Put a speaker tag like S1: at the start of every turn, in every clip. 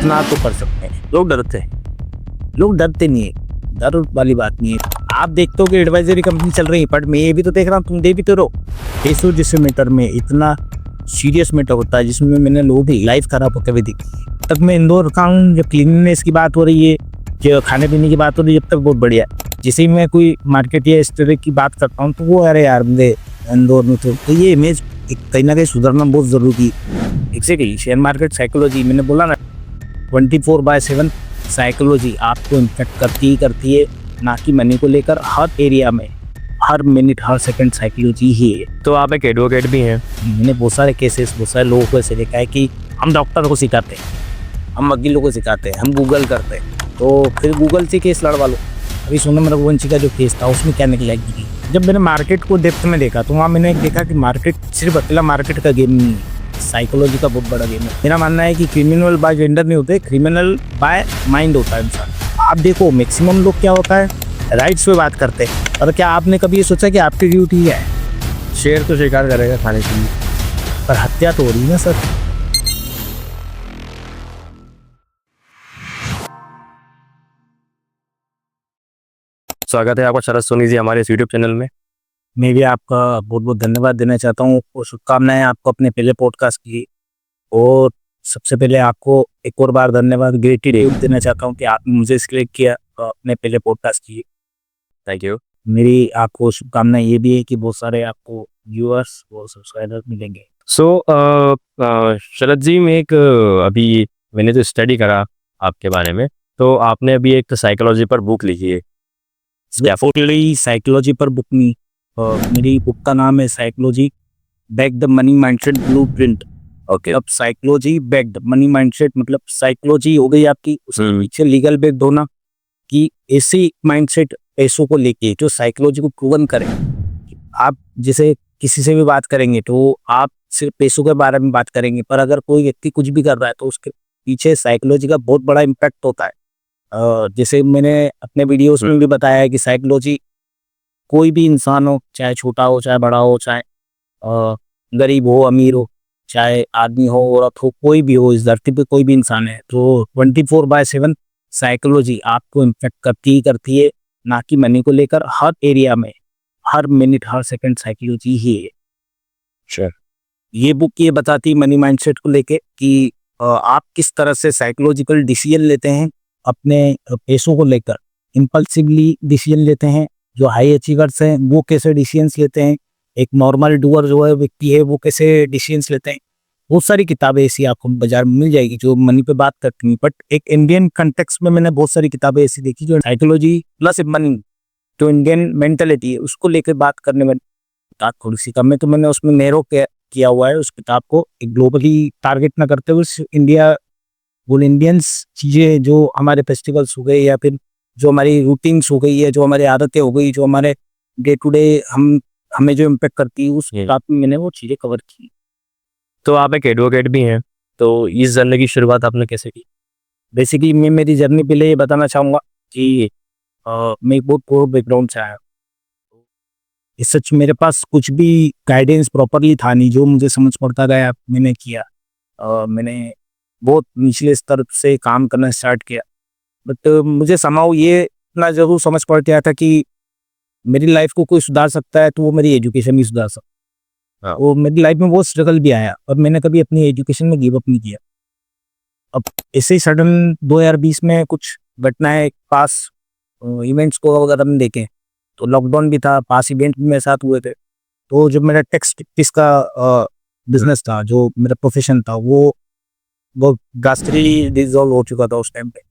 S1: इतना तो कर सकते हैं। लोग डरते हैं, लोग डरते नहीं है, डर वाली बात नहीं है। आप देखते हो कि एडवाइजरी कंपनी चल रही है, बट मैं ये भी तो देख रहा हूँ, तुम दे भी तो रहो। पेशो जिस मैटर में इतना सीरियस मैटर होता है जिसमें मैंने लोगों की लाइफ खराब होते हुए देखी है। तब मैं इंदौर का हूँ, जब क्लीननेस की बात हो रही है, जो खाने पीने की बात हो रही है, जब तक बहुत बढ़िया। जैसे ही मैं कोई मार्केट या इस तरह की बात करता हूँ तो वो अरे यार मुझे इंदौर में तो ये इमेज कहीं ना कहीं सुधरना बहुत जरूरी है। एग्जैक्टली शेयर मार्केट साइकोलॉजी, मैंने बोला ना 24/7 साइकोलॉजी आपको इम्फेक्ट करती है, ना कि मनी को लेकर। हर एरिया में हर मिनट हर सेकंड साइकोलॉजी ही है।
S2: तो आप एक एडवोकेट भी हैं।
S1: मैंने बहुत सारे केसेस, बहुत सारे लोगों को ऐसे देखा है कि हम डॉक्टर को सिखाते हैं, हम वकीलों को सिखाते हैं, हम गूगल करते हैं, तो फिर गूगल से केस लड़वा लो। अभी सोनम रघुवंशी का जो केस था उसमें क्या निकला कि जब मैंने मार्केट को डेप्थ में देखा तो वहाँ मैंने देखा कि मार्केट सिर्फ अकेला मार्केट का गेम नहीं है, साइकोलॉजी का बहुत बड़ा गेम है। मेरा मानना है कि क्रिमिनल बाय जेंडर नहीं होते, क्रिमिनल बाय माइंड होता है इंसान। आप देखो मैक्सिमम लोग क्या होता है राइट्स पे बात करते हैं, और क्या आपने कभी ये सोचा कि आपकी ड्यूटी क्या है?
S2: शेर तो शिकार करेगा खाने के लिए,
S1: पर हत्या तो हो रही है ना सर।
S2: स्वागत है आपका शरद सोनी जी हमारे इस यूट्यूब चैनल में।
S1: मैं भी आपका बहुत बहुत धन्यवाद देना चाहता हूँ और शुभकामनाएं आपको अपने पहले पॉडकास्ट की। और सबसे पहले आपको एक और बार धन्यवाद, ग्रेटिट्यूड देना चाहता हूँ कि आपने मुझे सिलेक्ट किया अपने पहले पॉडकास्ट की।
S2: Thank you.
S1: मेरी आपको शुभकामनाएं ये भी है कि बहुत सारे आपको व्यूअर्स और सब्सक्राइबर्स मिलेंगे।
S2: शरद जी, मैं एक अभी मैंने तो स्टडी करा आपके बारे में, तो आपने अभी एक साइकोलॉजी पर बुक लिखी है।
S1: डेफिनेटली साइकोलॉजी पर बुक नहीं, मेरी बुक का नाम है psychology back the money mindset blueprint.
S2: Okay.
S1: अब psychology back the money mindset मतलब साइकोलॉजी हो गई आपकी, उसके पीछे लीगल बैक होना कि ऐसे माइंडसेट पैसों को लेके जो साइकोलॉजी को प्रूवन करे। आप जैसे किसी से भी बात करेंगे तो आप सिर्फ पैसों के बारे में बात करेंगे, पर अगर कोई व्यक्ति कुछ भी कर रहा है तो उसके पीछे साइकोलॉजी का बहुत बड़ा इम्पैक्ट होता है। जैसे मैंने अपने वीडियोस में भी बताया है कि साइकोलॉजी कोई भी इंसान हो, चाहे छोटा हो चाहे बड़ा हो, चाहे गरीब हो अमीर हो, चाहे आदमी हो औरत हो, कोई भी हो, इस धरती पे कोई भी इंसान है, तो 24/7 साइकोलॉजी आपको इम्फेक्ट करती है, ना कि मनी को लेकर। हर एरिया में हर मिनट हर सेकंड साइकोलॉजी ही है।
S2: Sure.
S1: ये बुक ये बताती है मनी माइंडसेट को लेके कि आप किस तरह से साइकोलॉजिकल डिसीजन लेते हैं अपने पैसों को लेकर, इम्पल्सिवली डिसीजन लेते हैं। जो हाई अचीवर्स हैं वो कैसे डिसीजंस लेते हैं, एक नॉर्मल डूअर जो है व्यक्ति है वो कैसे डिसीजंस लेते हैं। बहुत सारी किताबें ऐसी आपको बाजार में मिल जाएगी जो मनी पे बात करती हैं, बट एक इंडियन कंटेक्स्ट में मैंने बहुत सारी किताबें ऐसी देखी जो साइकोलॉजी प्लस मनी, जो इंडियन मेंटेलिटी है उसको लेकर बात करने में थोड़ी सी कम है, तो मैंने उसमें नैरो किया हुआ है उस किताब को, एक ग्लोबली टारगेट ना करते हुए इंडिया वो इंडियंस चीज़ें जो हमारे फेस्टिवल्स हो गए या फिर जो हमारी रूटीन्स हो गई है, जो हमारी आदतें हो गई, जो हमारे डे टू डे हमें जो इम्पेक्ट करती है, उस किताब में मैंने वो चीज़ें कवर की।
S2: तो आप एक एडवोकेट भी हैं, तो इस जर्नी की शुरुआत आपने कैसे की?
S1: बेसिकली मैं मेरी जर्नी पहले ये बताना चाहूँगा कि मैं एक बहुत पुअर बैकग्राउंड से आया। इस सच मेरे पास कुछ भी गाइडेंस प्रॉपरली था नहीं, जो मुझे समझ पड़ता गया मैंने किया। मैंने बहुत निचले स्तर से काम करना स्टार्ट किया, बट मुझे समाउ ये इतना जरूर समझ पड़ गया था कि मेरी लाइफ को कोई सुधार सकता है तो वो मेरी एजुकेशन भी सुधार सकता है। वो मेरी लाइफ में बहुत स्ट्रगल भी आया और मैंने कभी अपनी एजुकेशन में गिव अप नहीं किया। अब ऐसे ही सडन 2020 में कुछ घटनाएं पास इवेंट्स को अगर हम देखें तो लॉकडाउन भी था, पास इवेंट भी मेरे साथ हुए थे। तो जब मेरा टेक्स्ट का बिजनेस था, जो मेरा प्रोफेशन था, वो ड्रास्टिकली डिसॉल्व हो चुका था उस टाइम पे।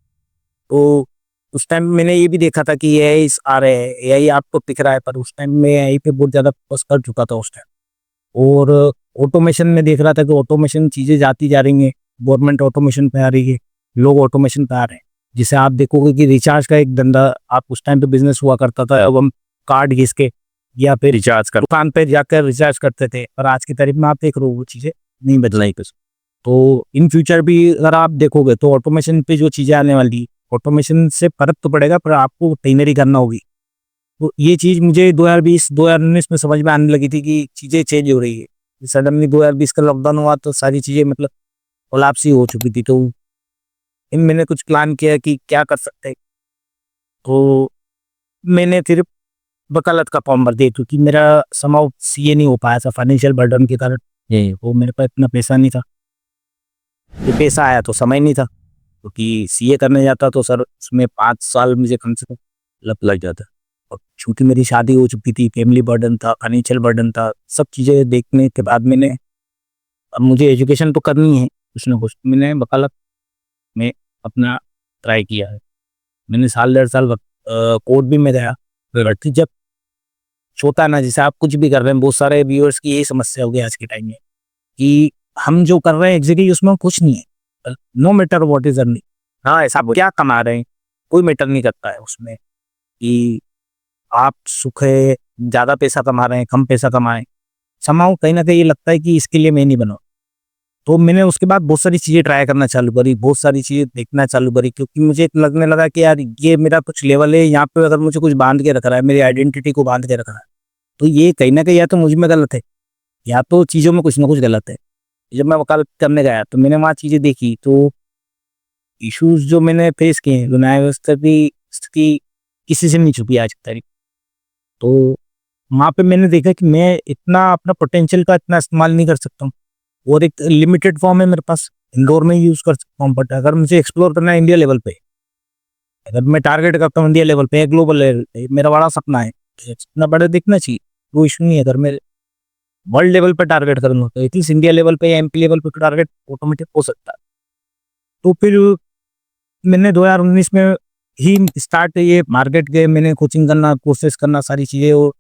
S1: तो उस टाइम मैंने ये भी देखा था कि एआई आ रहे हैं, एआई आपको दिख रहा है, पर उस टाइम में एआई पे बहुत ज़्यादा फोकस कर चुका था उस टाइम। और ऑटोमेशन में देख रहा था कि ऑटोमेशन चीज़ें जाती जा रही हैं, गवर्नमेंट ऑटोमेशन पे आ रही है, लोग ऑटोमेशन पे आ रहे हैं। जिसे आप देखोगे कि रिचार्ज का एक धंधा आप उस टाइम पे बिजनेस हुआ करता था, अब हम कार्ड घिस के या फिर रिचार्ज कर दुकान पे जाकर रिचार्ज करते थे, पर आज की तारीख में आप देख रहे हो वो चीज़ें नहीं बदलाई कुछ। तो इन फ्यूचर भी अगर आप देखोगे तो ऑटोमेशन पे जो चीज़ें आने वाली, ऑटोमेशन से फर्क तो पड़ेगा पर आपको ट्रेनरी करना होगी। तो ये चीज़ मुझे 2020-2019 में समझ में आने लगी थी कि चीज़ें चेंज हो रही है। सडनली 2020 का लॉकडाउन हुआ तो सारी चीज़ें मतलब कोलैप्स ही हो चुकी थी। तो फिर मैंने कुछ प्लान किया कि क्या कर सकते हैं, तो मैंने फिर वकालत का फॉर्म भर दिया क्योंकि मेरा समाउ सीए नहीं हो पाया था फाइनेंशियल बर्डन के कारण। वो मेरे पास इतना पैसा नहीं था, ये पैसा आया तो समय नहीं था, क्योंकि सीए करने जाता तो सर उसमें 5 साल मुझे कम से कम लग जाता। और चूंकि मेरी शादी हो चुकी थी, फैमिली बर्डन था, फाइनेंशियल बर्डन था, सब चीज़ें देखने के बाद मैंने, अब मुझे एजुकेशन तो करनी है कुछ ना कुछ, मैंने वकालत में अपना ट्राई किया है। मैंने साल 1.5 साल कोर्ट भी में गया। बट जब होता है ना, जैसे आप कुछ भी कर रहे हैं, बहुत सारे व्यूअर्स की यही समस्या हो गई आज के टाइम में कि हम जो कर रहे हैं एग्जैक्टली उसमें कुछ नहीं है, no matter what is earning. हाँ, ऐसा क्या कमा रहे हैं कोई मैटर नहीं करता है उसमें, कि आप सुख है, ज़्यादा पैसा कमा रहे हैं, कम पैसा कमाएं, समाओ कहीं ना कहीं ये लगता है कि इसके लिए मैं नहीं बना। तो मैंने उसके बाद बहुत सारी चीज़ें ट्राई करना चालू करी, बहुत सारी चीज़ें देखना चालू करी, क्योंकि मुझे लगने लगा कि यार ये मेरा कुछ लेवल है, यहाँ पे अगर मुझे कुछ बांध के रख रहा है, मेरी आइडेंटिटी को बांध के रख रहा है, तो ये कहीं ना कहीं या तो मुझ में गलत है या तो चीज़ों में कुछ ना कुछ गलत है। जब मैं वकालत करने गया तो मैंने वहाँ चीज़ें देखी, तो इश्यूज जो मैंने फेस किए, जो न्याय व्यवस्था की किसी से नहीं छुपी आज की तारीख। तो वहाँ पे मैंने देखा कि मैं इतना अपना पोटेंशियल का इतना इस्तेमाल नहीं कर सकता हूँ, और एक लिमिटेड फॉर्म है मेरे पास, इंडोर में यूज़ कर सकता हूँ, बट अगर मुझे एक्सप्लोर करना है इंडिया लेवल पे, अगर मैं टारगेट करता हूँ इंडिया लेवल पे, ग्लोबल लेवल पे, मेरा बड़ा सपना है, इतना बड़ा दिखना चाहिए, वो इशू नहीं है। अगर मैं वर्ल्ड लेवल पे टारगेट करूँगा तो एटलीस्ट इंडिया लेवल पे या एमपी लेवल पे टारगेट ऑटोमेटिक हो सकता है। तो फिर मैंने 2019 में ही स्टार्ट ये मार्केट गए, मैंने कोचिंग करना, कोर्सेज करना, सारी चीज़ें और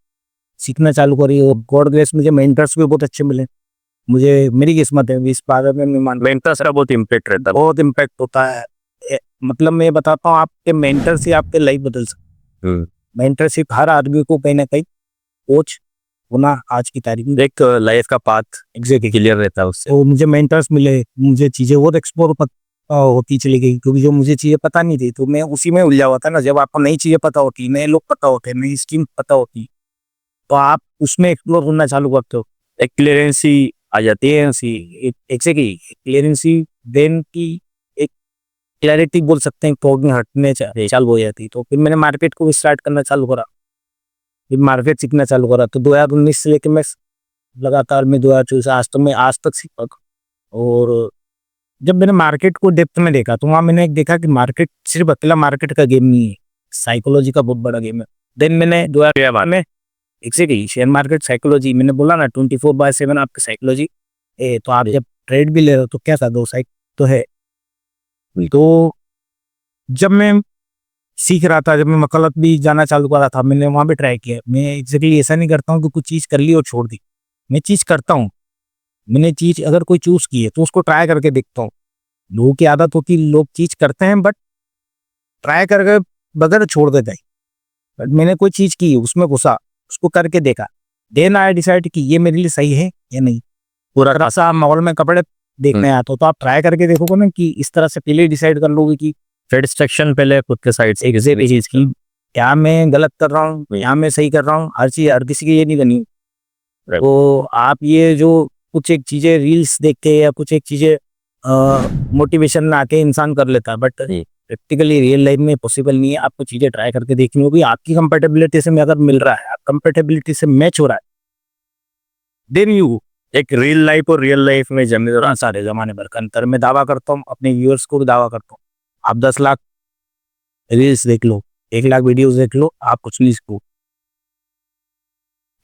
S1: सीखना चालू करी, और गॉड ग्रेस मुझे मेंटर्स भी बहुत अच्छे मिले। मुझे मेरी किस्मत है इस बारे में, मैं मान,
S2: मेंटर्स का बहुत इम्पैक्ट रहता है।
S1: बहुत इम्पैक्ट होता है। मतलब मैं बताता हूँ, आपके मेंटर से आपके लाइफ बदल सकते। मेंटरशिप हर आदमी को कहीं ना कहीं कोच होना आज की तारीख में
S2: एक लाइफ का पाथ
S1: एग्जैक्टली
S2: क्लियर रहता है उससे।
S1: तो मुझे मेंटर्स मिले, मुझे चीज़ें और एक्सप्लोर होती चली गई, क्योंकि जो मुझे चीज़ें पता नहीं थी तो मैं उसी में उलझा हुआ था ना। जब आपको नई चीज़ें पता होती, नए लोग पता होते, नई स्कीम पता होती, तो आप उसमें एक्सप्लोर करना चालू करते हो,
S2: एक क्लियरेंसी आ जाती है।
S1: एग्जैक्टली क्लियरेंसी देन की एक क्लैरिटी बोल सकते हैं, फॉग में हटने चालू हो जाती। तो फिर मैंने मार्केट को स्टार्ट करना चालू करा, फिर मार्केट सीखना चालू करा। तो 2019 से लेकर मैं लगातार, मैं 2024 आज तक सीखा। और जब मैंने मार्केट को डेप्थ में देखा तो वहाँ मैंने एक देखा कि मार्केट सिर्फ अकेला मार्केट का गेम नहीं है, साइकोलॉजी का बहुत बड़ा गेम है। देन मैंने 2012 में एग्जैक्टली शेयर मार्केट साइकोलॉजी, मैंने बोला ना 24/7 आपकी साइकोलॉजी है। तो आप जब ट्रेड भी ले रहे हो तो क्या था, दो साइड तो है। तो जब मैं सीख रहा था, जब मैं वकालत भी जाना चालू कर रहा था, मैंने वहाँ भी ट्राई किया। मैं एग्जैक्टली ऐसा नहीं करता हूँ कि कुछ चीज़ कर ली और छोड़ दी, मैं चीज़ करता हूँ। मैंने चीज़ अगर कोई चूज़ की है तो उसको ट्राई करके देखता हूँ। लोगों की आदत होती है, लोग चीज़ करते हैं बट ट्राई करके बगैर छोड़ देते हैं। बट मैंने कोई चीज़ की, उसमें घुसा, उसको करके देखा, देन आई डिसाइड कि ये मेरे लिए सही है या नहीं। पूरा सा माहौल में कपड़े देखने आया तो आप ट्राई करके देखोगे ना, कि इस तरह से पहले डिसाइड कर लोगे कि
S2: सेटिस्फेक्शन पहले खुद के साइड से
S1: एग्जैक्ट चीज़ की, क्या मैं गलत कर रहा हूँ या मैं सही कर रहा हूँ। हर चीज़ हर किसी की ये नहीं करनी। तो आप ये जो कुछ एक चीज़ें रील्स देख के या कुछ एक चीज़ें मोटिवेशन में आके इंसान कर लेता है, बट प्रैक्टिकली रियल लाइफ में पॉसिबल नहीं है। आपको चीज़ें ट्राई करके देखनी होगी, आपकी कंपेटेबिलिटी से अगर मिल रहा है, कंपेटेबिलिटी से मैच हो रहा है, देन यू।
S2: एक रियल लाइफ और रियल लाइफ में जमीन
S1: सारे जमाने भर का अंतर मैं दावा करता हूँ, अपने व्यूअर्स को भी दावा करता हूँ। आप 10 लाख रील्स देख लो, 1 लाख वीडियोस देख लो, आप कुछ नहीं सीखो।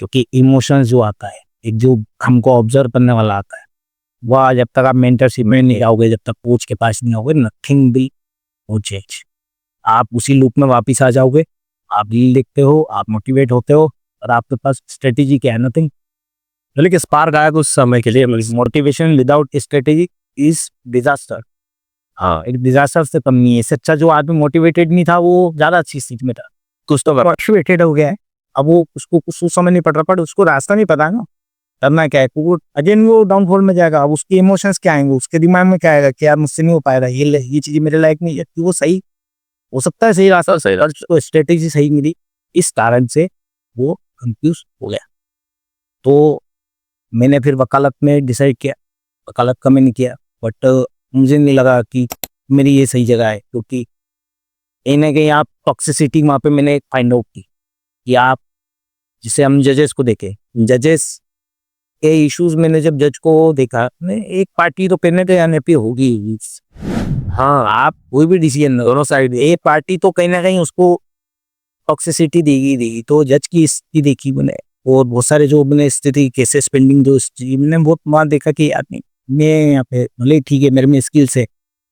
S1: क्योंकि इमोशंस जो आता है, एक जो हमको ऑब्जर्व करने वाला आता है, वह जब तक आप मेंटरशिप में नहीं आओगे, जब तक कोच के पास नहीं आओगे, नथिंग विल वो चेंज। आप उसी लूप में वापस आ जाओगे। आप रील देखते हो, आप मोटिवेट होते हो, और आपके पास स्ट्रेटेजी क्या है, नथिंग।
S2: लेकिन स्पार्क आया कुछ समय के लिए।
S1: Motivation without strategy is disaster.
S2: हाँ,
S1: एक डिजास्टर से कम नहीं है। इससे अच्छा जो आदमी मोटिवेटेड नहीं था वो ज्यादा अच्छी स्थिति में था।
S2: कुछ तो
S1: मोटिवेटेड हो गया है, अब वो उसको कुछ समझ नहीं पड़ रहा, पर उसको रास्ता नहीं पता ना करना क्या है। वो अगेन वो डाउनफॉल में जाएगा। अब उसके इमोशंस क्या आएंगे, उसके दिमाग में क्या आएगा कि यार मुझसे नहीं हो पाएगा, ये चीज मेरे लायक नहीं है। कि वो सही हो सकता है, सही रास्ता
S2: सही रास्ता।
S1: तो स्ट्रेटेजी सही मिली, इस कारण से वो कंफ्यूज हो गया। तो मैंने फिर वकालत में डिसाइड किया, वकालत का मैंने किया, बट मुझे नहीं लगा कि मेरी ये सही जगह है, क्योंकि कहीं ना कहीं आप टॉक्सिसिटी वहाँ पे मैंने फाइंड आउट की कि आप, जिसे हम जजेस को देखें, जजेस के इश्यूज मैंने जब जज को देखा, मैं एक पार्टी तो कहीं ना कहीं अनहैप्पी होगी। हाँ, आप कोई भी डिसीजन दोनों साइड, एक पार्टी तो कहीं ना कहीं उसको टॉक्सिसिटी देगी ही देगी। तो जज की स्थिति देखी मैंने, और बहुत सारे जो मैंने स्थिति केसेस पेंडिंग जो मैंने बहुत वहाँ देखा कि यार नहीं, मैं यहाँ पे भले ठीक है मेरे में स्किल्स है,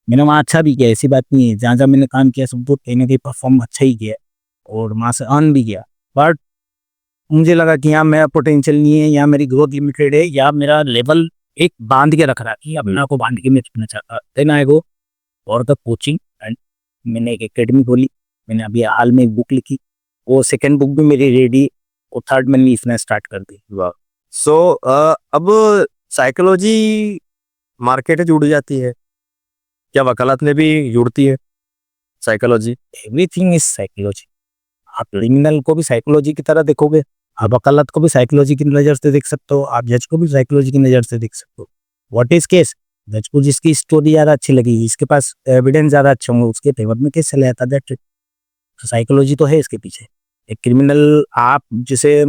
S1: मैंने वहाँ अच्छा भी किया, ऐसी बात नहीं है, जहाँ जहाँ मैंने काम किया सब तो कहीं ना कहीं परफॉर्म अच्छा ही किया और वहाँ से अर्न भी किया। बट मुझे लगा कि यहाँ मेरा पोटेंशियल नहीं है, यहाँ मेरी ग्रोथ लिमिटेड है, या मेरा लेवल एक बांध के रख रहा है कि अपने आप को बांध के मैं रखना चाहता। देन आई गो और द कोचिंग एंड मैंने एक एकेडमी खोली। मैंने अभी हाल में एक बुक लिखी, वो सेकंड बुक भी मेरी रेडी, और थर्ड मैंने लिखना स्टार्ट कर दी।
S2: वाह। सो अब साइकोलॉजी मार्केट से जुड़ जाती है, क्या वकालत में भी जुड़ती है साइकोलॉजी?
S1: Everything is psychology. आप क्रिमिनल को भी साइकोलॉजी की तरह देखोगे, आप वकालत को भी साइकोलॉजी की नज़र से देख सकते हो, आप जज को भी साइकोलॉजी की नज़र से देख सकते हो। व्हाट इज केस, जज को जिसकी स्टोरी ज़्यादा अच्छी लगी, इसके पास एविडेंस ज़्यादा अच्छा होंगे, उसके फेवर में केस चला जाता। दैट साइकोलॉजी तो है इसके पीछे। एक क्रिमिनल आप जिसे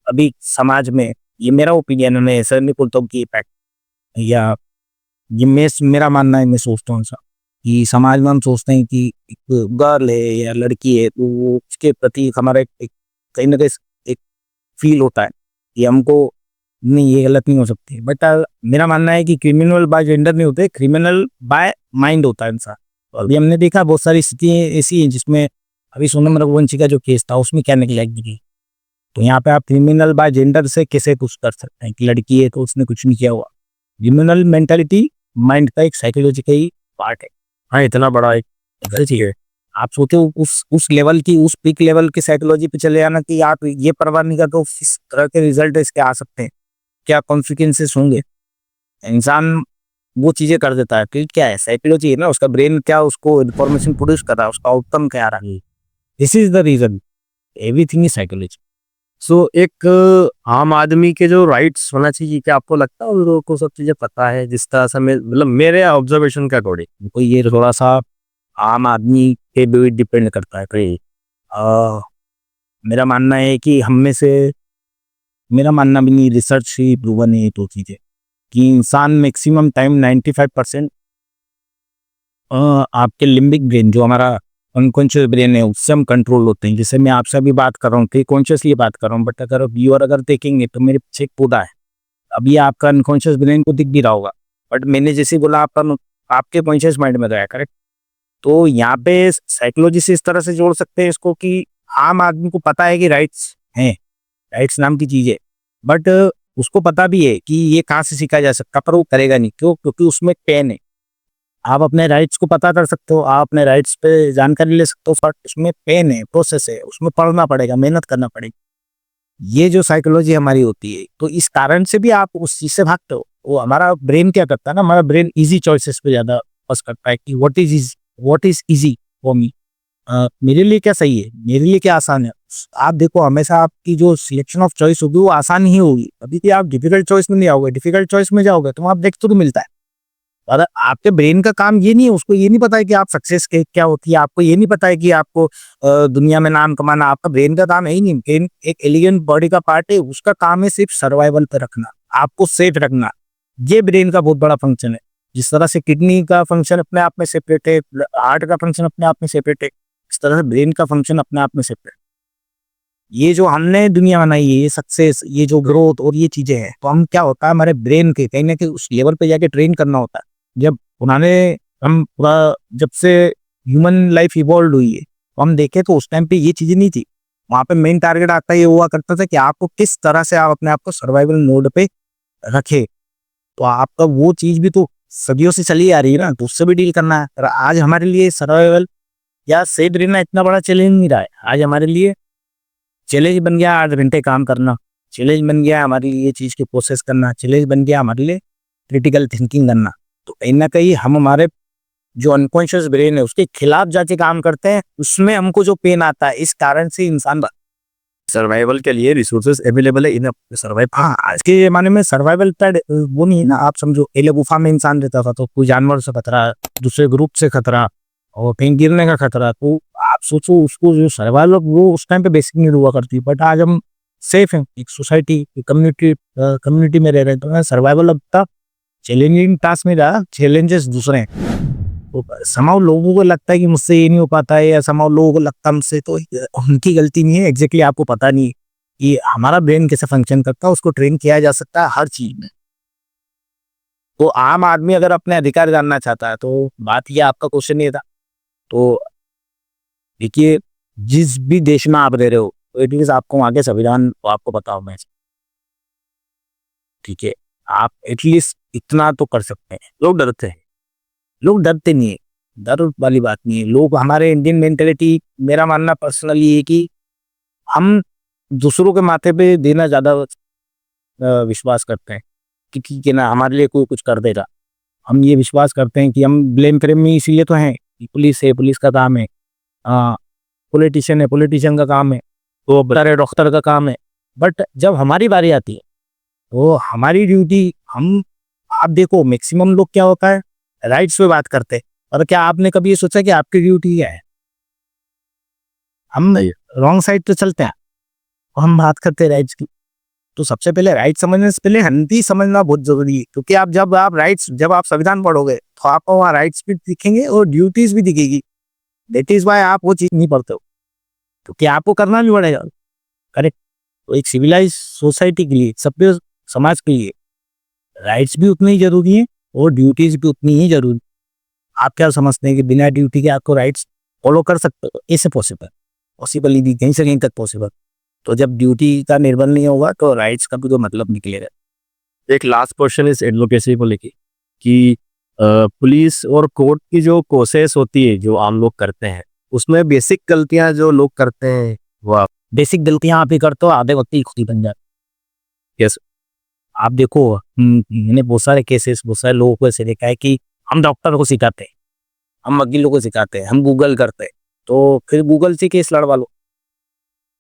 S1: अभी समाज में, ये मेरा ओपिनियन है, मैं ऐसा नहीं बोलता हूँ कि इम्पैक्ट, या ये मेरा मानना है, मैं सोचता हूँ ऐसा कि समाज में हम सोचते हैं कि एक गर्ल है या लड़की है तो वो उसके प्रति हमारा कहीं ना कहीं एक फील होता है कि हमको नहीं, ये गलत नहीं हो सकती। बट मेरा मानना है कि क्रिमिनल बाय जेंडर नहीं होते, क्रिमिनल बाय माइंड होता है इंसान। और अभी हमने देखा बहुत सारी स्थितियाँ ऐसी हैं जिसमें, अभी सोनम रघुवंशी का जो केस था उसमें क्या निकला कि, तो यहाँ पे आप क्रिमिनल बाय जेंडर से कैसे कुछ कर सकते हैं कि लड़की है तो उसने कुछ नहीं किया हुआ। क्रिमिनल मेंटालिटी माइंड का एक साइकोलॉजी का ही पार्ट है।
S2: हाँ, इतना बड़ा एक
S1: ठीक है, आप सोचो उस लेवल की, उस पीक लेवल की साइकोलॉजी पे चले जाना कि आप ये परवाह नहीं करते किस तरह के रिजल्ट इसके आ सकते हैं, क्या कॉन्सिक्वेंसेस होंगे। इंसान वो चीजें कर देता है, फिर क्या है, साइकोलॉजी है ना, उसका ब्रेन क्या उसको इन्फॉर्मेशन प्रोड्यूस कर रहा है, उसका आउटकम क्या आ रहा है। This is the reason, everything is psychology.
S2: So एक आम आदमी के जो राइट्स होना चाहिए, क्या आपको लगता है उन लोगों को सब चीजें पता है जिस तरह से, मतलब मेरे ऑब्जर्वेशन के अकॉर्डिंग?
S1: कोई ये थोड़ा सा आम आदमी पे भी डिपेंड करता है। कोई मेरा मानना है कि हम में से, मेरा मानना भी नहीं, रिसर्च ही प्रूवन है ये तो चीज़ें, कि इंसान मैक्सिमम टाइम 95% आपके लिम्बिक ब्रेन, जो हमारा अनकॉन्शियस ब्रेन है, उससे हम कंट्रोल होते हैं। जैसे मैं आपसे अभी बात कर रहा हूँ तो कॉन्शियसली बात कर रहा हूँ, बट अगर व्यूअर अगर देखेंगे तो मेरे पीछे एक पौधा है, अभी आपका अनकॉन्शियस ब्रेन को दिख भी रहा होगा, बट मैंने जैसे बोला आपका आपके कॉन्शियस माइंड में गया, करेक्ट। तो यहाँ पे साइकोलॉजी से इस तरह से जोड़ सकते हैं इसको कि आम आदमी को पता है कि राइट्स हैं, राइट्स नाम की चीज़ है, बट उसको पता भी है कि ये कहाँ से सीखा जा सकता, पर वो करेगा नहीं। क्यों? क्योंकि उसमें पेन है। आप अपने राइट्स को पता कर सकते हो, आप अपने राइट्स पे जानकारी ले सकते हो, बट उसमें पेन है, प्रोसेस है, उसमें पढ़ना पड़ेगा, मेहनत करना पड़ेगी। ये जो साइकोलॉजी हमारी होती है, तो इस कारण से भी आप उस चीज़ से भागते हो। वो हमारा ब्रेन क्या करता है ना, हमारा ब्रेन इजी चॉइसेस पे ज़्यादा फोकस करता है कि what is easy for me, मेरे लिए क्या सही है, मेरे लिए क्या आसान है। आप देखो हमेशा आपकी जो सिलेक्शन ऑफ चॉइस होगी वो आसान ही होगी, अभी भी आप डिफिकल्ट चॉइस में नहीं आओगे, डिफिकल्ट चॉइस में जाओगे तो आप देखते तो मिलता है। और आपके ब्रेन का काम ये नहीं है, उसको ये नहीं पता है कि आप सक्सेस क्या होती है, आपको ये नहीं पता है कि आपको दुनिया में नाम कमाना। आपका ब्रेन का काम है ही नहीं, ब्रेन एक एलिगेंट बॉडी का पार्ट है, उसका काम है सिर्फ सर्वाइवल पे रखना, आपको सेफ रखना। ये ब्रेन का बहुत बड़ा फंक्शन है। जिस तरह से किडनी का फंक्शन अपने आप में सेपरेट है, हार्ट का फंक्शन अपने आप में सेपरेट है, इस तरह से ब्रेन का फंक्शन अपने आप में सेपरेट। ये जो हमने दुनिया बनाई है, ये सक्सेस, ये जो ग्रोथ और ये चीजें हैं, तो हम क्या होता है, हमारे ब्रेन के कहीं ना कहीं उस लेवल पे जाके ट्रेन करना होता है। जब उन्होंने हम पूरा, जब से ह्यूमन लाइफ इवॉल्व हुई है तो हम देखें तो उस टाइम पे ये चीजें नहीं थी। वहां पे मेन टारगेट आपका ये हुआ करता था कि आपको किस तरह से आप अपने आप को सर्वाइवल मोड पे रखे। तो आपका वो चीज भी तो सदियों से चली आ रही है ना, तो उससे भी डील करना है। और आज हमारे लिए सर्वाइवल या सेफ रहना इतना बड़ा चैलेंज नहीं रहा है। आज हमारे लिए चैलेंज बन गया 8 घंटे काम करना, चैलेंज बन गया हमारे लिए चीज की प्रोसेस करना, चैलेंज बन गया हमारे लिए क्रिटिकल थिंकिंग करना। तो कहीं ना कहीं हम हमारे जो अनकॉन्शियस ब्रेन है उसके खिलाफ जाके काम करते हैं, उसमें हमको जो पेन आता है, इस कारण से इंसान
S2: सर्वाइवल के लिए रिसोर्सेज अवेलेबल है इन सर्वाइव।
S1: हाँ, आज के ज़माने में सर्वाइवल पैड वो नहीं है ना, आप समझो पहले गुफा में इंसान रहता था तो कोई जानवर से खतरा, दूसरे ग्रुप से खतरा और कहीं गिरने का खतरा, तो आप सोचो उसको जो सर्वाइवल वो उस टाइम पे बेसिक नीड हुआ करती है। बट आज हम सेफ हैं, एक सोसाइटी कम्युनिटी में रह रहे हैं, तो सर्वाइवल अब तक चैलेंजिंग टास्क में रहा, चैलेंजेस दूसरे हैं। तो समाव लोगों को लगता है कि मुझसे ये नहीं हो पाता है, या समाव लोगों को लगता है मुझसे, तो उनकी गलती नहीं है, एग्जैक्टली आपको पता नहीं है कि हमारा ब्रेन कैसे फंक्शन करता है, उसको ट्रेन किया जा सकता है हर चीज में। तो आम आदमी अगर अपने अधिकार जानना चाहता है, तो बात ये आपका क्वेश्चन ये था। तो देखिए, जिस भी देश में आप रह रहे हो, तो एटलीस्ट आपको वहाँ के संविधान तो आपको पता होना चाहिए, ठीक है। आप एटलीस्ट इतना तो कर सकते हैं।
S2: लोग डरते हैं।
S1: लोग डरते नहीं है, डर वाली बात नहीं है। लोग, हमारे इंडियन मेंटेलिटी, मेरा मानना पर्सनली ये है कि हम दूसरों के माथे पे देना ज़्यादा विश्वास करते हैं कि ठीक है ना, हमारे लिए कोई कुछ कर देगा। हम ये विश्वास करते हैं कि हम ब्लेम फ्रेम में इसीलिए तो हैं कि पुलिस है, पुलिस का काम है, पॉलिटिशियन है, पॉलिटिशियन का काम है, तो डॉक्टर है, डॉक्टर का काम है। बट जब हमारी बारी आती है तो हमारी ड्यूटी, हम, आप देखो मैक्सिमम लोग क्या होता है, राइट्स पे बात करते हैं, और क्या आपने कभी ये सोचा कि आपकी ड्यूटी क्या है? हम रॉन्ग साइड पे चलते हैं और हम बात करते हैं राइट्स की। तो सबसे पहले राइट समझने से पहले हिंदी समझना बहुत जरूरी है, क्योंकि आप जब आप संविधान पढ़ोगे तो आपको वहाँ राइट्स भी दिखेंगे और ड्यूटीज भी दिखेगी। दैट इज वाई आप वो चीज नहीं पढ़ते हो, क्योंकि आपको करना भी पड़ेगा। करेक्ट। तो एक सिविलाइज सोसाइटी के लिए, सभ्य समाज के लिए राइट्स भी उतने ही जरूरी है और ड्यूटीज भी उतनी ही जरूरी। आप क्या समझते हैं कि बिना ड्यूटी के आपको राइट्स फॉलो कर सकते हो? ऐसे पॉसिबल ही नहीं, कहीं से कहीं तक पॉसिबल। तो जब ड्यूटी का निर्बंध नहीं होगा तो राइट्स का भी तो मतलब निकलेगा।
S2: एक लास्ट क्वेश्चन इस एडवोकेसी को लेके कि पुलिस और कोर्ट की जो प्रोसेस होती है जो आम लोग करते हैं, उसमें बेसिक गलतियां जो लोग करते हैं वो आप
S1: बेसिक गलतियां आप ही करते हो, आधे वक्त ही खुद ही बन जाते।
S2: कैसे?
S1: आप देखो, मैंने बहुत सारे केसेस, बहुत सारे लोगों को ऐसे देखा है कि हम डॉक्टर को सिखाते हैं, हम वकीलों को सिखाते हैं, हम गूगल करते हैं, तो फिर गूगल से केस लड़वा लो,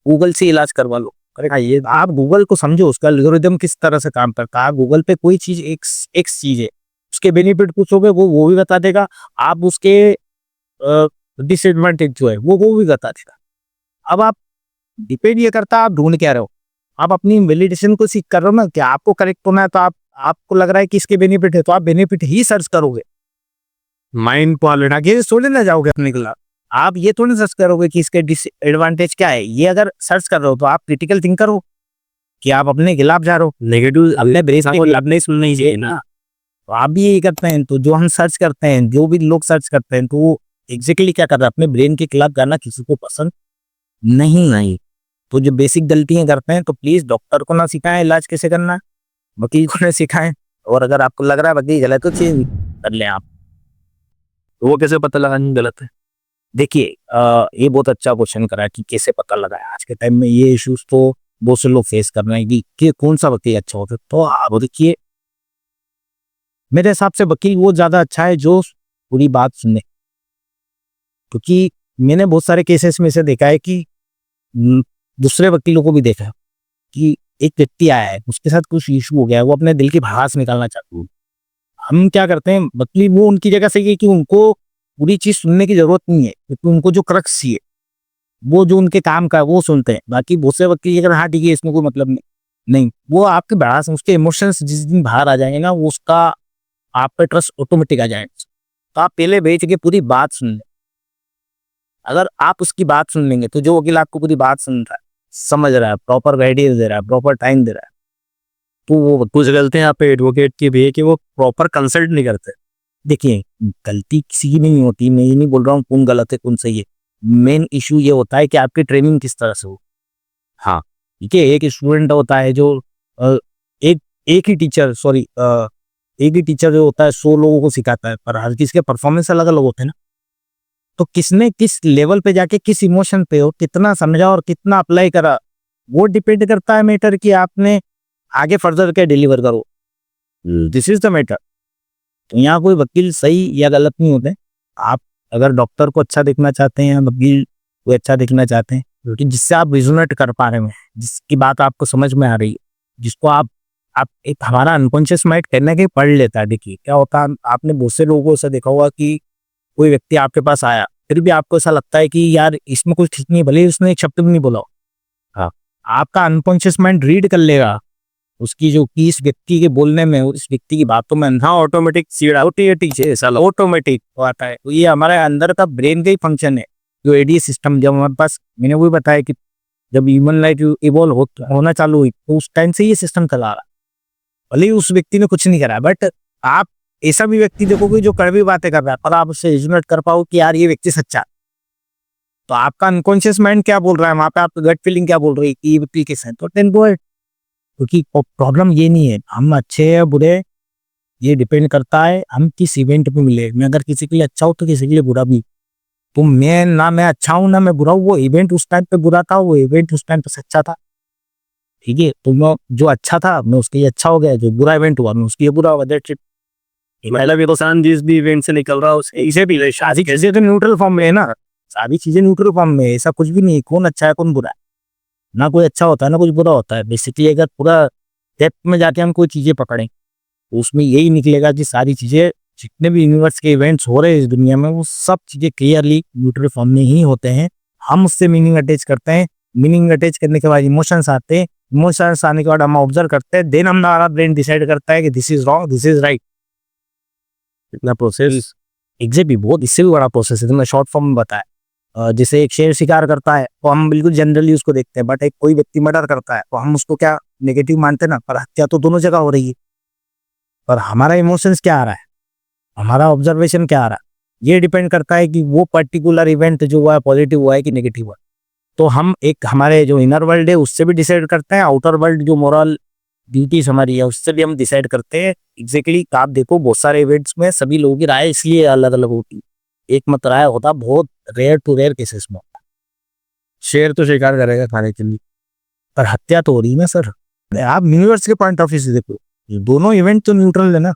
S1: गूगल से इलाज करवा लो। करेक्ट। ये आप गूगल को समझो, उसका एल्गोरिदम किस तरह से काम करता है। गूगल पे कोई चीज एक चीज है, उसके बेनिफिट पूछोगे वो भी बता देगा, आप उसके डिसएडवांटेज जो है वो भी बता देगा। अब आप, डिपेंड ये करता है आप ढूंढ क्या रहे हो। आप अपनी वैलिडेशन को सीख कर रहे हो ना, कि आपको करेक्ट होना है, तो आपको लग रहा है कि इसके बेनिफिट है, तो आप बेनिफिट ही सर्च करोगे। माइंड पॉलिट आगे थोड़े ना जाओगे अपने खिलाफ। आप ये थोड़ी सर्च करोगे कि इसके डिसएडवांटेज क्या है। ये अगर सर्च कर रहे हो तो आप क्रिटिकल थिंकर हो, कि आप अपने खिलाफ जा रहे हो, नेगेटिव अपने ब्रेस को लब नहीं सुनना ही चाहिए ना। तो आप भी यही करते हैं। तो जो हम सर्च करते हैं, जो भी लोग सर्च करते हैं, तो वो एग्जैक्टली क्या कर रहे हैं, अपने ब्रेन के खिलाफ जाना किसी को पसंद नहीं। तो जो बेसिक गलतियां करते हैं, तो प्लीज डॉक्टर को ना सिखाएं इलाज कैसे करना है, वकील को ना सिखाएं। और अगर आपको लग रहा है वकील गलत, तो चेंज कर लें आप।
S2: तो वो कैसे पता लगाना गलत है?
S1: देखिए, ये बहुत अच्छा क्वेश्चन करा है कि कैसे पता लगाए। आज के टाइम में ये इश्यूज तो बहुत से लोग फेस कर रहे हैं कि कौन सा वकील अच्छा होता है। तो आप देखिए, मेरे हिसाब से वकील वो ज्यादा अच्छा है जो पूरी बात सुने, क्योंकि मैंने बहुत सारे केसेस में से देखा है कि दूसरे वकीलों को भी देखा है कि एक व्यक्ति आया है, उसके साथ कुछ इशू हो गया है, वो अपने दिल की भड़ास निकालना चाहते हैं। हम क्या करते हैं, वकील वो उनकी जगह सही है कि उनको पूरी चीज सुनने की जरूरत नहीं है, क्योंकि उनको जो क्रक्स चाहिए, वो जो उनके काम का वो सुनते हैं। बाकी बहुत से वकील अगर हाँ ठीक है, इसमें कोई मतलब नहीं, वो आपके भड़ास, उसके इमोशंस जिस दिन बाहर आ जाएंगे ना, वो उसका आप पे ट्रस्ट ऑटोमेटिक आ जाएगा। तो आप पहले बैठ के पूरी बात सुन लें। अगर आप उसकी बात सुन लेंगे, तो जो वकील आपको पूरी बात सुन रहा है, समझ रहा है, प्रॉपर गाइडेंस दे रहा है, प्रॉपर टाइम दे रहा है, तो वो
S2: कुछ गलतियां यहाँ पे एडवोकेट की भी है कि वो प्रॉपर कंसल्ट नहीं करते।
S1: देखिए, गलती किसी की नहीं होती, मैं ये नहीं बोल रहा हूँ कौन गलत है कौन सही है। मेन इशू ये होता है कि आपकी ट्रेनिंग किस तरह से हो। हाँ, ठीक है। एक स्टूडेंट होता है जो एक ही टीचर जो होता है 100 लोगों को सिखाता है, पर हर किसी के परफॉर्मेंस अलग अलग होते हैं ना। तो किसने किस लेवल पे जाके किस इमोशन पे हो, कितना समझा और कितना अप्लाई करा, वो डिपेंड करता है मैटर कि आपने आगे फर्दर क्या डिलीवर करो। This is the matter. तो यहाँ कोई वकील सही या गलत नहीं होते। आप अगर डॉक्टर को अच्छा देखना चाहते हैं, वकील को अच्छा देखना चाहते हैं, कि जिससे आप रिजोनेट कर पा रहे हैं, जिसकी बात आपको समझ में आ रही है, जिसको आप एक हमारा अनकॉन्शियस माइंड कहना है कि पढ़ लेता है। देखिए क्या होता है, आपने बहुत से लोगों से देखा होगा कि कोई व्यक्ति आपके पास आया, फिर भी आपको ऐसा लगता है कि यार इसमें कुछ ठीक नहीं, भले ही उसने एक शब्द भी नहीं बोला हो।
S2: हाँ।
S1: आपका अनकॉन्शियस माइंड रीड कर लेगा उसकी जो कि इस व्यक्ति के बोलने में और इस व्यक्ति की बातों में
S2: हाँ, ऑटोमेटिक सीड
S1: ऑटोमेटिक
S2: है ऐसा लगता
S1: ऑटोमेटिक आता है। तो ये हमारे अंदर का ब्रेन का ही फंक्शन है, जो एडीएस सिस्टम जब हमारे पास, मैंने वही बताया कि जब ह्यूमन लाइफ इवॉल्व होना चालू हुई तो उस टाइम से ये सिस्टम चला रहा है। भले ही उस व्यक्ति ने कुछ नहीं करा, बट आप ऐसा भी व्यक्ति देखोगे जो कड़वी बातें कर रहा है, पर आप उससे रिजोनेट कर पाओ कि यार ये व्यक्ति सच्चा है। तो आपका अनकॉन्शियस माइंड क्या बोल रहा है वहां पे, आपका गट फीलिंग क्या बोल रही है कि ये व्यक्ति कैसा है, तो टेन गो। क्योंकि प्रॉब्लम ये नहीं है हम अच्छे या बुरे, ये डिपेंड करता है हम किस इवेंट पे मिले। मैं अगर किसी के लिए अच्छा हूँ तो किसी के लिए बुरा भी। तो मैं अच्छा हूँ ना मैं बुरा हूँ, वो इवेंट उस टाइम पे बुरा था, वो इवेंट उस टाइम पे सच्चा था। ठीक है, तो मैं जो अच्छा था मैं उसके लिए अच्छा हो गया, जो बुरा इवेंट हुआ मैं उसके लिए बुरा हुआ। That's it.
S2: मतलब ये तो सान जिस भी इवेंट से निकल रहा है उसे
S1: इसे भी सारी चीजें तो न्यूट्रल फॉर्म में है ना, सारी चीजें न्यूट्रल फॉर्म में है, ऐसा कुछ भी नहीं कौन अच्छा है कौन बुरा है। ना कोई अच्छा होता है ना कुछ बुरा होता है। बेसिकली अगर पूरा डेप्थ में जाके हम कोई चीजें पकड़ें तो उसमें यही निकलेगा कि सारी चीजें, जितने भी यूनिवर्स के इवेंट्स हो रहे हैं इस दुनिया में, वो सब चीजें क्लियरली न्यूट्रल फॉर्म में ही होते हैं। हम उससे मीनिंग अटैच करते हैं, मीनिंग अटैच करने के बाद इमोशंस आते हैं, इमोशंस आने के बाद हम ऑब्जर्व करते हैं, देन हमारा ब्रेन डिसाइड करता है कि this is wrong this is right.
S2: इतना प्रोसेस
S1: एग्जैक्टली, बहुत इससे भी बड़ा प्रोसेस है, तो मैं शॉर्ट फॉर्म में बताया। जैसे एक शेर शिकार करता है तो हम बिल्कुल जनरली उसको देखते हैं, बट एक कोई व्यक्ति मर्डर करता है तो हम उसको क्या नेगेटिव मानते हैं ना, पर हत्या तो दोनों जगह हो रही है। पर हमारा इमोशंस क्या आ रहा है, हमारा ऑब्जर्वेशन क्या आ रहा है, ये डिपेंड करता है कि वो पर्टिकुलर इवेंट जो हुआ है पॉजिटिव हुआ है कि नेगेटिव हुआ है। तो हम एक हमारे जो इनर वर्ल्ड है उससे भी डिसाइड करते हैं, आउटर वर्ल्ड जो मोरल ड्यूटीज हमारी है उससे भी हम डिसाइड करते हैं। एग्जैक्टली आप देखो बहुत सारे इवेंट्स में सभी लोगों की राय इसलिए अलग अलग होती है, एक मत राय होता बहुत रेयर टू रेयर केसेस में।
S2: शेर तो शिकार करेगा खाने के लिए,
S1: पर हत्या तो हो रही है ना सर। आप यूनिवर्स के पॉइंट ऑफ व्यू से देखो, ये दोनों इवेंट तो न्यूट्रल है ना।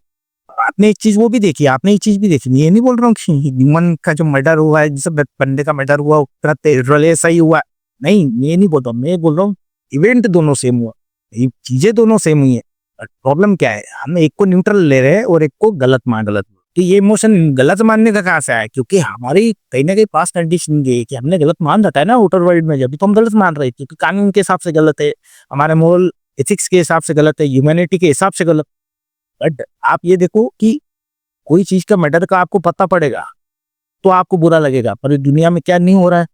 S1: आपने एक चीज वो भी देखी, आपने एक चीज भी देखी, ये नहीं बोल रहा हूँ कि ह्यूमन का जो मर्डर हुआ है, जैसे बंदे का मर्डर हुआ उतना सही हुआ, नहीं ये नहीं बोल रहा हूँ। मैं बोल रहा हूँ इवेंट दोनों सेम हुआ, ये चीजें दोनों सेम हुई है। प्रॉब्लम क्या है, हम एक को न्यूट्रल ले रहे हैं और एक को गलत मान गलत। तो ये इमोशन गलत मानने का कहाँ से आया, क्योंकि हमारी कहीं ना कहीं पास कंडीशन ये है कि हमने गलत मान रखा है ना आउटर वर्ल्ड में, जब तो हम गलत मान रहे हैं क्योंकि कानून के हिसाब से गलत है, हमारे मोरल एथिक्स के हिसाब से गलत है, ह्यूमैनिटी के हिसाब से गलत। बट आप ये देखो कि कोई चीज का मर्डर का आपको पता पड़ेगा तो आपको बुरा लगेगा, पर इस दुनिया में क्या नहीं हो रहा है,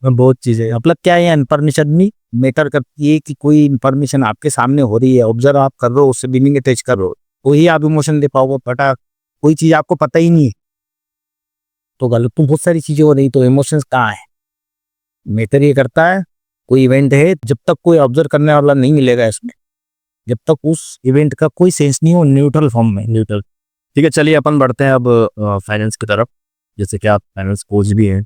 S1: बहुत चीजें मतलब क्या है, इन्फॉर्मेशन नहीं मैटर करती है कि कोई इन्फॉर्मेशन आपके सामने हो रही है, ऑब्जर्व आप कर रहे हो, उससे मीनिंग अटैच कर रहे हो, तो ही आप इमोशन दे पाओगे। बट कोई चीज आपको पता ही नहीं है तो गलत तो बहुत सारी चीजें हो रही, तो इमोशंस कहाँ है। मैटर ये करता है कोई इवेंट है, जब तक कोई ऑब्जर्व करने वाला नहीं मिलेगा इसमें, जब तक उस इवेंट का कोई सेंस नहीं हो, न्यूट्रल फॉर्म में न्यूट्रल।
S2: ठीक है। चलिए अपन बढ़ते हैं अब फाइनेंस की तरफ, जैसे कि आप फाइनेंस कोच भी हैं।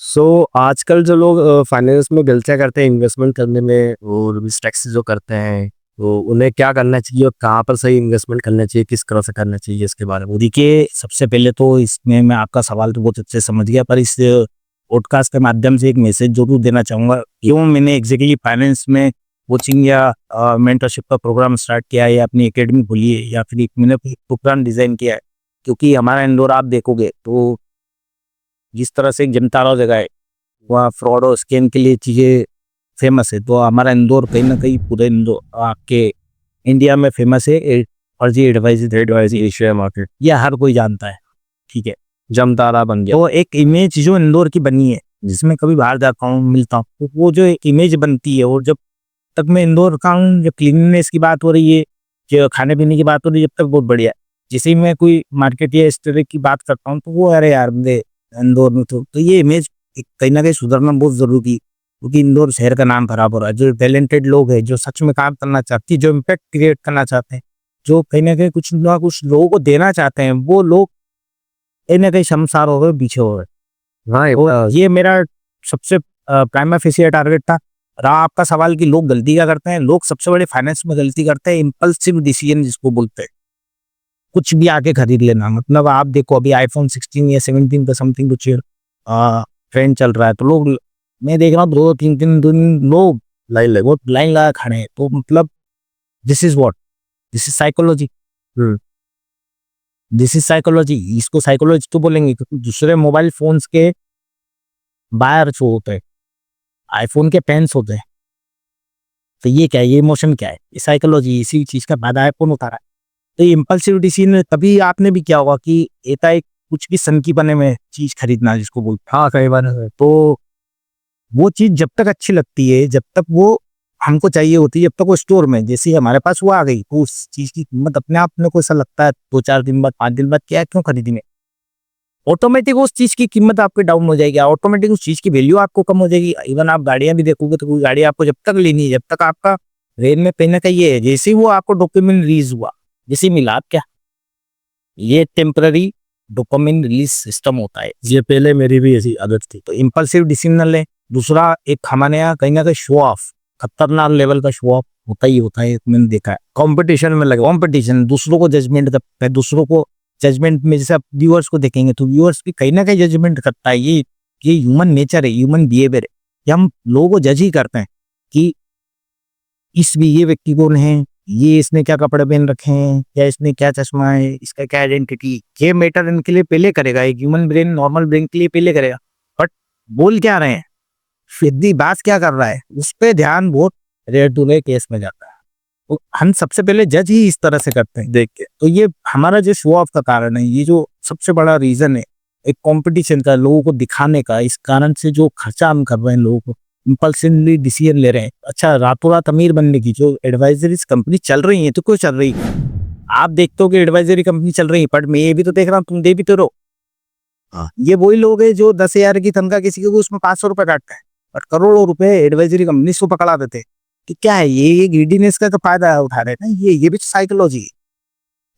S2: सो आजकल जो लोग फाइनेंस में गलतियां करते हैं इन्वेस्टमेंट करने में और टैक्स जो करते हैं, तो उन्हें क्या करना चाहिए और कहाँ पर सही इन्वेस्टमेंट करना चाहिए, किस तरह से करना चाहिए, इसके बारे में।
S1: देखिए सबसे पहले तो इसमें मैं आपका सवाल तो बहुत अच्छे से समझ गया, पर इस पॉडकास्ट के माध्यम से एक मैसेज जरूर देना चाहूँगा। क्यों मैंने एग्जैक्टली फाइनेंस में कोचिंग या मेंटरशिप का प्रोग्राम स्टार्ट किया है या अपनी एकेडमी खोली है या फिर मैंने प्रोग्राम डिज़ाइन किया है, क्योंकि हमारा इंदौर आप देखोगे तो जिस तरह से एक जनता जगह है वहाँ फ्रॉड और स्कैम के लिए चीज़ें फेमस है, तो हमारा इंदौर कहीं ना कहीं पूरे इंदौर आपके इंडिया में फेमस है फर्जी एडवाइस
S2: शेयर मार्केट
S1: यह हर कोई जानता है। ठीक है,
S2: जमतारा बन गया।
S1: तो एक इमेज जो इंदौर की बनी है, जिसमें कभी बाहर जाता हूँ मिलता हूँ, तो वो जो एक इमेज बनती है, और जब तक मैं इंदौर का हूँ, जब क्लीननेस की बात हो रही है, जो खाने पीने की बात हो रही है, जब तक बहुत बढ़िया है। जैसे ही मैं कोई मार्केट या इस तरह की बात करता हूँ तो वो अरे यार मेरे इंदौर में तो ये इमेज कहीं ना कहीं सुधरना बहुत जरूरी है, क्योंकि इंदौर शहर का नाम खराब हो रहा है। जो टैलेंटेड लोग हैं, जो सच में काम करना चाहते हैं, जो इम्पैक्ट क्रिएट करना चाहते हैं, जो कहीं ना कहीं कुछ ना कुछ लोगों को देना चाहते हैं, वो लोग कहीं ना कहीं शर्मसार हो गए, पीछे हो गए।
S2: हाँ,
S1: तो ये मेरा सबसे प्राइमा फेसिया टारगेट था। रहा आपका सवाल कि लोग गलती क्या करते हैं, लोग सबसे बड़े फाइनेंस में गलती करते हैं इम्पल्सिव डिसीजन जिसको बोलते हैं, कुछ भी आके खरीद लेना। मतलब आप देखो अभी आईफोन 16 या 17 का समथिंग कुछ ट्रेंड चल रहा है, तो लोग मैं देख रहा हूँ 2-3 दिन लोग
S2: लाइन लगे।
S1: वो लाइन लगा खड़े हैं, तो मतलब this is what, this is psychology, this is psychology. इसको साइकोलॉजी तो बोलेंगे क्योंकि दूसरे मोबाइल फोन्स के बायर जो होते हैं, आईफोन के पेन्स होते हैं, तो ये क्या है, ये इमोशन क्या है, ये साइकोलॉजी, इसी चीज का फायदा आईफोन उठा रहा है। तो ये इम्पल्सिव डिसीजन तभी आपने भी किया होगा कि एक कुछ भी सनकी बने में चीज खरीदना जिसको बोलते
S2: हाँ, कई बार
S1: हैं, तो वो चीज जब तक अच्छी लगती है, जब तक वो हमको चाहिए होती है, जब तक वो स्टोर में, जैसे ही हमारे पास वो आ गई तो उस चीज की कीमत अपने आप में को ऐसा लगता है 2-4 दिन बाद, 5 दिन बाद, क्या क्यों खरीदने, ऑटोमेटिक उस चीज की कीमत आपकी डाउन हो जाएगी, ऑटोमेटिक उस चीज की वैल्यू आपको कम हो जाएगी। इवन आप गाड़ियां भी देखोगे तो कोई गाड़ी आपको जब तक लेनी है, जब तक आपका रेल में कहीं ना कहीं ये है, जैसे ही वो आपको डॉक्यूमेंट रिलीज हुआ, जैसे मिला आप क्या, ये टेम्पररी डोपामिन रिलीज सिस्टम होता है।
S2: ये पहले मेरी भी ऐसी आदत थी।
S1: तो इम्पल्सिव डिसीजन ले। दूसरा, एक हमारे यहाँ कहीं ना कहीं शो ऑफ, खतरनाक लेवल का शो ऑफ होता ही होता है, मैंने देखा है।
S2: कंपटीशन में लगे,
S1: कॉम्पिटिशन, दूसरों को जजमेंट करता है, दूसरों को जजमेंट में, जैसे आप व्यूअर्स को देखेंगे तो व्यूअर्स भी कहीं ना कहीं जजमेंट करता है। ये ह्यूमन नेचर है, ह्यूमन बिहेवियर है कि हम लोगों को जज ही करते हैं कि ये व्यक्ति कौन है, ये इसने क्या कपड़े पहन रखे हैं, या इसने क्या चश्मा है, इसका क्या आइडेंटिटी, ये मैटर इनके लिए पहले करेगा। एक ह्यूमन ब्रेन नॉर्मल ब्रेन के लिए पहले करेगा, बट बोल क्या रहे हैं, फिद्दी बात क्या कर रहा है, उस पर ध्यान बहुत रेयर टू रेयर केस में जाता है। तो हम सबसे पहले जज ही इस तरह से करते हैं देख के। तो ये हमारा जो शो ऑफ का कारण है, ये जो सबसे बड़ा रीजन है एक कंपटीशन का, लोगों को दिखाने का, इस कारण से जो खर्चा हम कर रहे हैं, लोगों को इम्पल्सिवली डिसीजन ले रहे हैं। अच्छा, रातों रात अमीर बनने की जो एडवाइजरी कंपनी चल रही है, तो क्यों चल रही है? आप देखते हो कि एडवाइजरी कंपनी चल रही है, बट मैं ये भी तो देख रहा हूँ, तुम दे भी तो रहो।
S2: हाँ।
S1: ये वही लोग हैं जो 10,000 की तनख्वाह किसी को, उसमें 500 रुपए काटते हैं, और करोड़ों रुपए एडवाइजरी कंपनी को पकड़ा देते हैं। कि क्या है ये ग्रीडीनेस का तो फायदा उठा रहे हैं ना, ये भी साइकोलॉजी है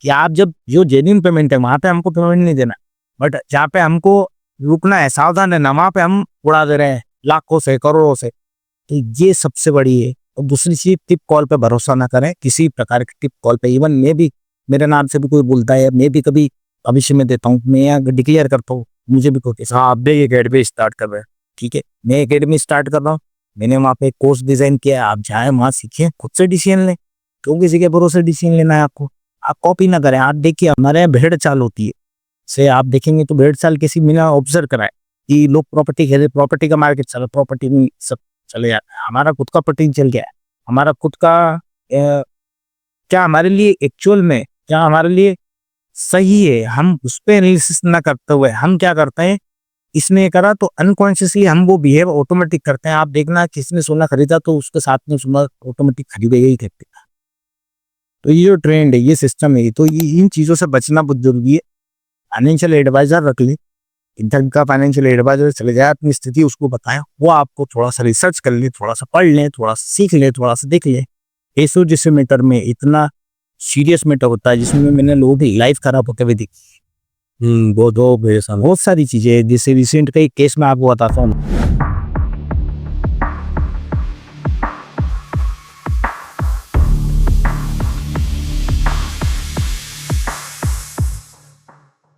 S1: कि आप जब जो जेन्युइन पेमेंट है वहां पे हमको पेमेंट नहीं देना, बट जहाँ पे हमको रुकना है, सावधान है ना, वहां पे हम उड़ा दे रहे हैं लाखों से, करोड़ों से। तो ये सबसे बड़ी है। और दूसरी चीज, टिप कॉल पे भरोसा ना करें, किसी प्रकार के टिप कॉल पे। इवन मैं भी, मेरे नाम से भी कोई बोलता है, मैं भी कभी भविष्य में देता हूँ, मैं यहाँ डिक्लेयर करता हूँ, मुझे भी कोई,
S2: हाँ, आप भी अकेडमी स्टार्ट कर रहे हैं।
S1: ठीक है, मैं एकेडमी स्टार्ट कर रहा हूँ, मैंने वहाँ पे कोर्स डिजाइन किया, आप जाए वहाँ सीखें, खुद से डिसीजन लें। क्यों किसी के भरोसे डिसीजन लेना है आपको? आप कॉपी ना करें। आप देखिए, हमारे यहाँ भेड़ चाल होती है, से आप देखेंगे तो भेड़ चाल किसी बिना ऑब्जर्व कराए कि लोग प्रॉपर्टी खेले, प्रॉपर्टी का मार्केट चला, प्रॉपर्टी में सब चले जाते हैं। हमारा खुद का प्रोटीन चल गया है, हमारा खुद का क्या हमारे लिए एक्चुअल में क्या हमारे लिए सही है, हम उस पर एनालिसिस ना करते हुए हम क्या करते हैं, इसने करा तो अनकॉन्शियसली हम वो बिहेव ऑटोमेटिक करते हैं। आप देखना, किसी ने सोना खरीदा तो उसके साथ में सोना ऑटोमेटिक खरीदेगा ही खरीदेगा। तो ये जो ट्रेंड है, ये सिस्टम है, तो ये इन चीज़ों से बचना बहुत जरूरी है। फाइनेंशियल एडवाइजर रख ले, इंटर का फाइनेंशियल एडवाइजर चले जाए, अपनी स्थिति उसको बताएं, वो आपको थोड़ा सा रिसर्च कर ले, थोड़ा सा पढ़ ले, थोड़ा सा सीख ले, थोड़ा सा देख ले। ऐसो जैसे मैटर में इतना सीरियस मैटर होता है जिसमें मैंने लोगों की लाइफ खराब होते हुए देखी।
S2: बहुत सारी
S1: बहुत सारी चीजें, जैसे रिसेंट का एक केस में आपको बताता हूँ।